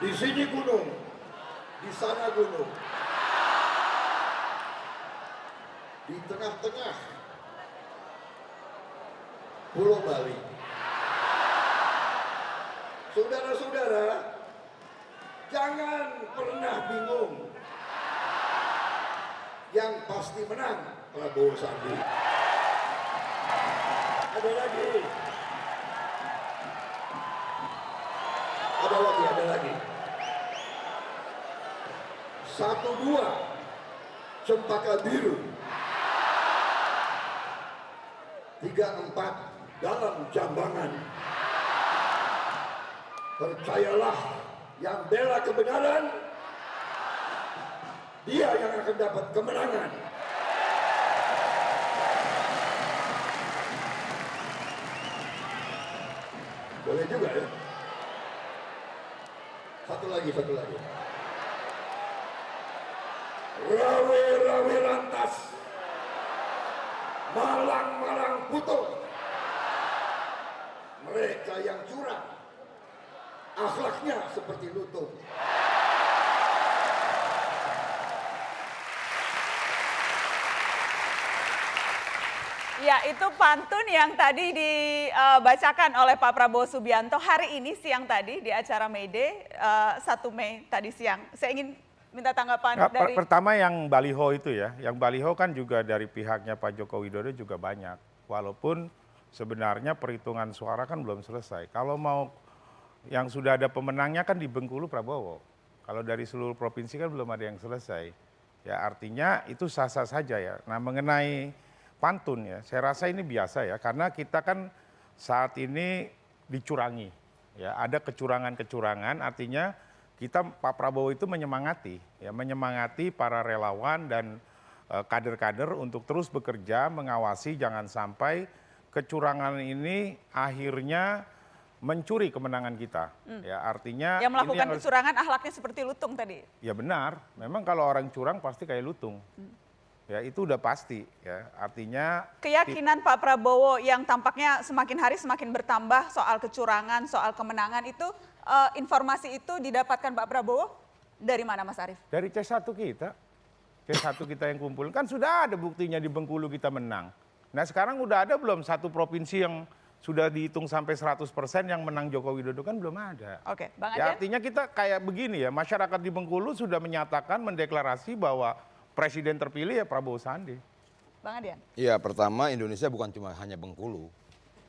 Di sini gunung, di sana gunung. Di tengah-tengah Pulau Bali. Saudara-saudara, jangan pernah bingung. Yang pasti menang Prabowo Sandi. Ada lagi. Ada lagi. 1-2 Cempaka Biru. 3-4 dalam Jambangan. Percayalah, yang bela kebenaran, dia yang akan dapat kemenangan. Boleh juga ya. Satu lagi. Rawe-rawe lantas, malang-malang putus. Mereka yang curang, akhlaknya seperti lutung. Ya, itu pantun yang tadi dibacakan oleh Pak Prabowo Subianto hari ini siang tadi di acara May Day, 1 Mei tadi siang. Saya ingin minta tanggapan dari... Pertama yang baliho itu ya, yang baliho kan juga dari pihaknya Pak Joko Widodo juga banyak. Walaupun sebenarnya perhitungan suara kan belum selesai. Kalau mau yang sudah ada pemenangnya kan di Bengkulu Prabowo. Kalau dari seluruh provinsi kan belum ada yang selesai. Ya artinya itu sah-sah saja ya. Nah mengenai pantun ya, saya rasa ini biasa ya, karena kita kan saat ini dicurangi, ya ada kecurangan-kecurangan, artinya kita Pak Prabowo itu menyemangati para relawan dan kader-kader untuk terus bekerja, mengawasi jangan sampai kecurangan ini akhirnya mencuri kemenangan kita. Ya artinya yang melakukan ini kecurangan akhlaknya seperti lutung tadi. Ya benar, memang kalau orang curang pasti kayak lutung. Ya itu udah pasti ya, artinya keyakinan Pak Prabowo yang tampaknya semakin hari semakin bertambah soal kecurangan, soal kemenangan itu, informasi itu didapatkan Pak Prabowo dari mana Mas Arief? Dari C1 kita. C1 kita yang kumpul, kan sudah ada buktinya di Bengkulu kita menang. Nah sekarang udah ada belum satu provinsi yang sudah dihitung sampai 100% yang menang Joko Widodo, kan belum ada. Oke, Bang Ya Adian? artinya kita kayak begini ya, masyarakat di Bengkulu sudah menyatakan, mendeklarasi bahwa presiden terpilih ya Prabowo Sandi. Bang Adian? Iya, pertama Indonesia bukan cuma hanya Bengkulu.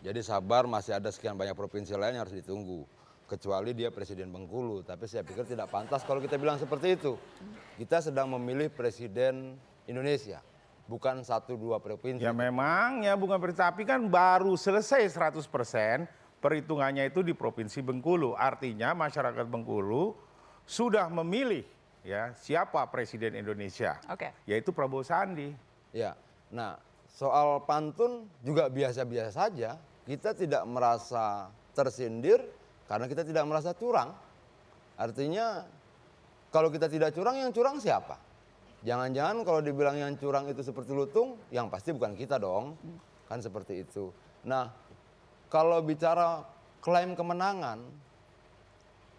Jadi sabar, masih ada sekian banyak provinsi lain yang harus ditunggu. Kecuali dia presiden Bengkulu, tapi saya pikir tidak pantas kalau kita bilang seperti itu. Kita sedang memilih presiden Indonesia, bukan 1-2 provinsi. Ya memang ya bukan tapi kan baru selesai 100% perhitungannya itu di Provinsi Bengkulu. Artinya masyarakat Bengkulu sudah memilih ya siapa presiden Indonesia. Oke. Yaitu Prabowo Sandi. Ya, nah soal pantun juga biasa-biasa saja. Kita tidak merasa tersindir karena kita tidak merasa curang. Artinya kalau kita tidak curang, yang curang siapa? Jangan-jangan kalau dibilang yang curang itu seperti lutung, yang pasti bukan kita dong. Kan seperti itu. Nah, kalau bicara klaim kemenangan,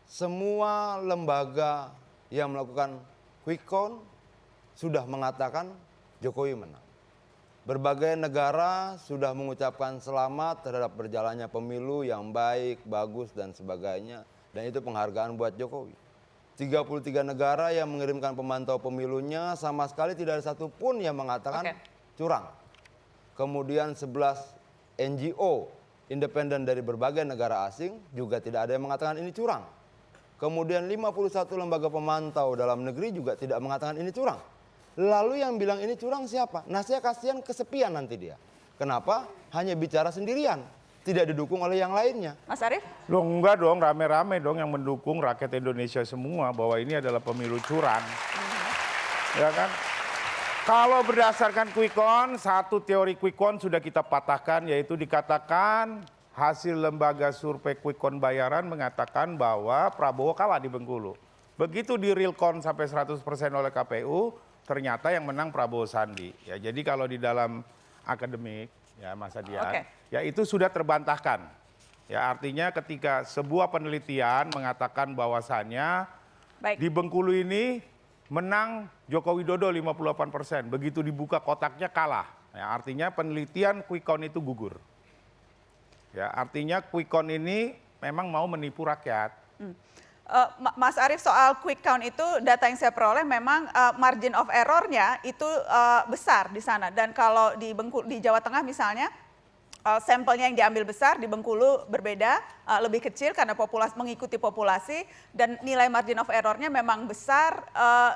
semua lembaga yang melakukan quick count sudah mengatakan Jokowi menang. Berbagai negara sudah mengucapkan selamat terhadap berjalannya pemilu yang baik, bagus, dan sebagainya. Dan itu penghargaan buat Jokowi. 33 negara yang mengirimkan pemantau pemilunya sama sekali tidak ada satupun yang mengatakan curang. Kemudian 11 NGO independen dari berbagai negara asing juga tidak ada yang mengatakan ini curang. Kemudian 51 lembaga pemantau dalam negeri juga tidak mengatakan ini curang. Lalu yang bilang ini curang siapa? Nah saya kasihan kesepian nanti dia. Kenapa? Hanya bicara sendirian. Tidak didukung oleh yang lainnya. Mas Arief? Loh enggak dong, rame-rame dong yang mendukung rakyat Indonesia semua bahwa ini adalah pemilu curang. Ya kan? Kalau berdasarkan quick count, satu teori quick count sudah kita patahkan, yaitu dikatakan hasil lembaga survei quick count bayaran mengatakan bahwa Prabowo kalah di Bengkulu. Begitu di real count sampai 100% oleh KPU, ternyata yang menang Prabowo Sandi. Ya, jadi kalau di dalam akademik, ya Mas Adian, ya itu sudah terbantahkan. Ya, artinya ketika sebuah penelitian mengatakan bahwasannya Baik. di Bengkulu ini menang Joko Widodo 58%. Begitu dibuka kotaknya kalah. Ya, artinya penelitian quick count itu gugur. Ya, artinya quick count ini memang mau menipu rakyat. Mas Arief, soal quick count itu data yang saya peroleh memang margin of error-nya itu besar di sana. Dan kalau di Jawa Tengah misalnya, sampelnya yang diambil besar, di Bengkulu berbeda, lebih kecil karena mengikuti populasi, dan nilai margin of error-nya memang besar,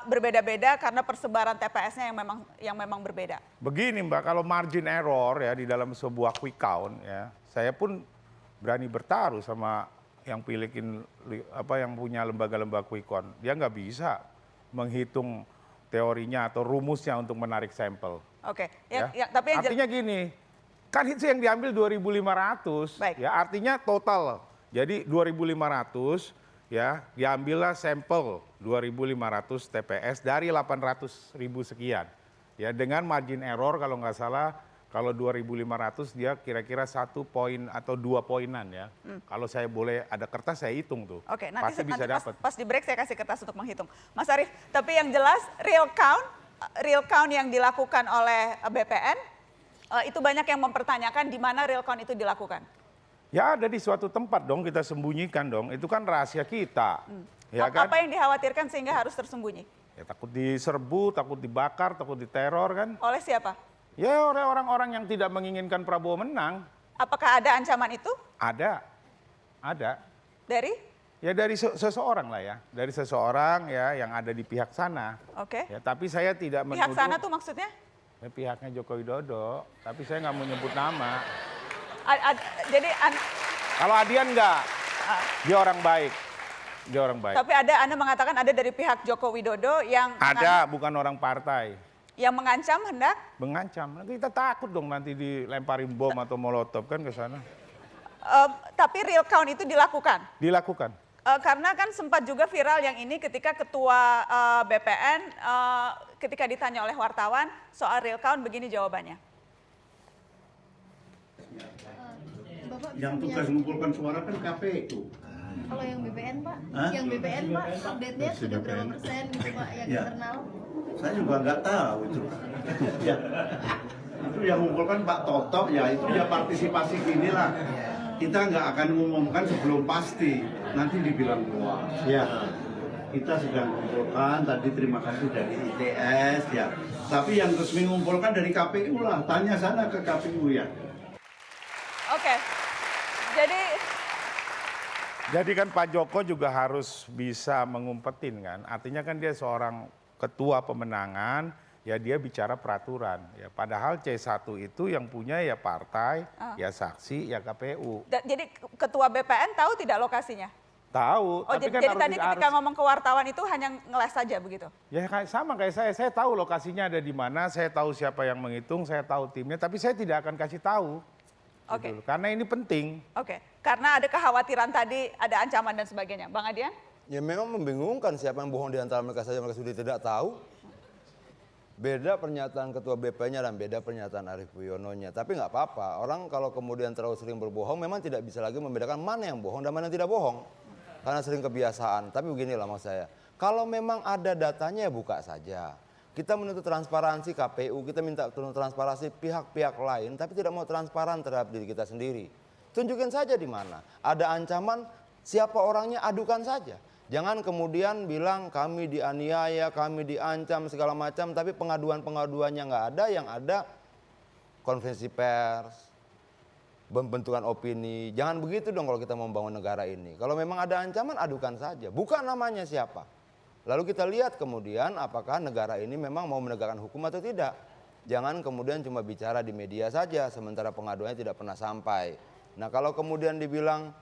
berbeda-beda karena persebaran TPS-nya yang memang berbeda. Begini Mbak, kalau margin error ya di dalam sebuah quick count ya, saya pun berani bertaruh sama yang yang punya lembaga-lembaga quick count. Dia nggak bisa menghitung teorinya atau rumusnya untuk menarik sampel. Oke, Tapi artinya gini, kan itu yang diambil 2.500, Baik. ya artinya total. Jadi 2.500 ya diambillah sampel 2.500 TPS dari 800.000 sekian. Ya dengan margin error kalau nggak salah, kalau 2.500 dia kira-kira 1 poin atau 2 poinan ya. Kalau saya boleh ada kertas saya hitung tuh. Oke, nanti pasti bisa dapat. pas di break saya kasih kertas untuk menghitung. Mas Arief, tapi yang jelas real count yang dilakukan oleh BPN, itu banyak yang mempertanyakan di mana real count itu dilakukan. Ya ada di suatu tempat dong, kita sembunyikan dong. Itu kan rahasia kita. Ya kan? Apa yang dikhawatirkan sehingga harus tersembunyi? Ya, takut diserbu, takut dibakar, takut diteror kan. Oleh siapa? Ya oleh orang-orang yang tidak menginginkan Prabowo menang. Apakah ada ancaman itu? Ada. Dari? Ya dari seseorang lah ya. Dari seseorang ya yang ada di pihak sana. Oke. Ya, tapi saya tidak menuduh. Pihak sana tuh maksudnya? Ya, pihaknya Joko Widodo. Tapi saya nggak mau nyebut nama. Jadi Kalau Adian enggak. Dia orang baik. Dia orang baik. tapi Anda mengatakan ada dari pihak Joko Widodo yang Ada, bukan orang partai. yang mengancam hendak? Mengancam. Nanti kita takut dong nanti dilemparin bom atau molotov kan ke sana. Tapi real count itu dilakukan? Dilakukan. Karena kan sempat juga viral yang ini ketika ketua BPN ketika ditanya oleh wartawan soal real count, begini jawabannya. Yang tugas mengumpulkan suara kan KPU. Kalau yang BPN Pak, Hah? yang BPN Pak, update-nya sudah berapa BPN. persen gitu Pak yang Ya. internal? Saya juga nggak tahu itu. Ya. Itu yang mengumpulkan Pak Toto, ya itu ya partisipasi gini lah. Kita nggak akan mengumumkan sebelum pasti, nanti dibilang keluar. Ya. Kita sedang mengumpulkan, tadi terima kasih dari ITS ya. Tapi yang resmi mengumpulkan dari KPU lah, tanya sana ke KPU ya. Oke, Jadi kan Pak Joko juga harus bisa mengumpetin kan. Artinya kan dia seorang ketua pemenangan, ya dia bicara peraturan. Ya, padahal C1 itu yang punya ya partai, ya saksi, ya KPU. jadi ketua BPN tahu tidak lokasinya? Tahu, Oh, tapi kan jadi harus tadi ketika ngomong ke wartawan itu hanya ngeles saja begitu? Ya sama kayak saya tahu lokasinya ada di mana, saya tahu siapa yang menghitung, saya tahu timnya, tapi saya tidak akan kasih tahu. Oke. Gitu. Karena ini penting. Oke, karena ada kekhawatiran tadi, ada ancaman dan sebagainya. Bang Adian? Ya memang membingungkan siapa yang bohong di antara mereka saja, mereka sudah tidak tahu. Beda pernyataan ketua BP-nya dan beda pernyataan Arief Puyono-nya. Tapi nggak apa-apa, orang kalau kemudian terlalu sering berbohong memang tidak bisa lagi membedakan mana yang bohong dan mana yang tidak bohong. Karena sering kebiasaan, tapi beginilah maksud saya. Kalau memang ada datanya ya buka saja. Kita menuntut transparansi KPU, kita minta transparansi pihak-pihak lain, tapi tidak mau transparan terhadap diri kita sendiri. Tunjukin saja di mana. Ada ancaman, siapa orangnya adukan saja. Jangan kemudian bilang kami dianiaya, kami diancam segala macam, tapi pengaduan-pengaduannya nggak ada, yang ada konferensi pers, pembentukan opini. Jangan begitu dong kalau kita mau membangun negara ini. Kalau memang ada ancaman, adukan saja. Bukan namanya siapa. Lalu kita lihat kemudian apakah negara ini memang mau menegakkan hukum atau tidak. Jangan kemudian cuma bicara di media saja, sementara pengaduannya tidak pernah sampai. Nah kalau kemudian dibilang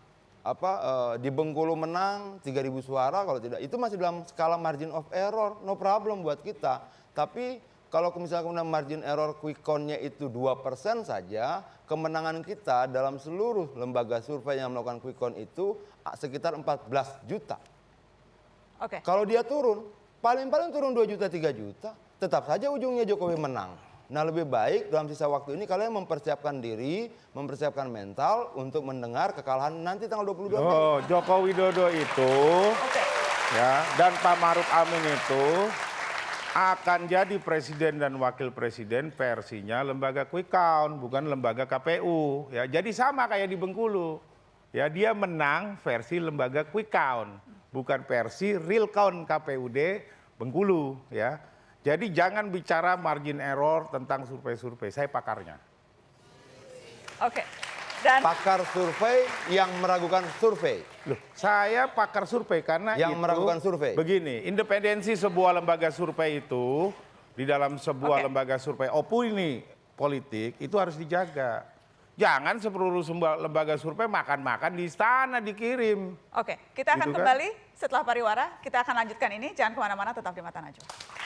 di Bengkulu menang 3.000 suara, kalau tidak itu masih dalam skala margin of error, no problem buat kita. Tapi kalau misalnya margin error quick count-nya itu 2% saja, kemenangan kita dalam seluruh lembaga survei yang melakukan quick count itu sekitar 14 juta. Oke. Kalau dia turun, paling turun 2 juta, 3 juta, tetap saja ujungnya Jokowi menang. Nah lebih baik dalam sisa waktu ini kalian mempersiapkan diri, mempersiapkan mental untuk mendengar kekalahan nanti tanggal 22 Mei. Oh, Joko Widodo itu ya dan Pak Maruf Amin itu akan jadi presiden dan wakil presiden versinya lembaga quick count, bukan lembaga KPU. Ya, jadi sama kayak di Bengkulu. Ya, dia menang versi lembaga quick count, bukan versi real count KPUD Bengkulu. Ya, jadi jangan bicara margin error tentang survei-survei. Saya pakarnya. Oke. Dan Pakar survei yang meragukan survei. Loh, saya pakar survei karena Yang itu meragukan survei. begini, independensi sebuah lembaga survei itu di dalam sebuah Oke. lembaga survei opini politik itu harus dijaga. Jangan seluruh lembaga survei makan-makan di istana dikirim. oke, kita akan Gitu kan? kembali setelah pariwara. Kita akan lanjutkan ini. Jangan kemana-mana, tetap di Mata Najwa.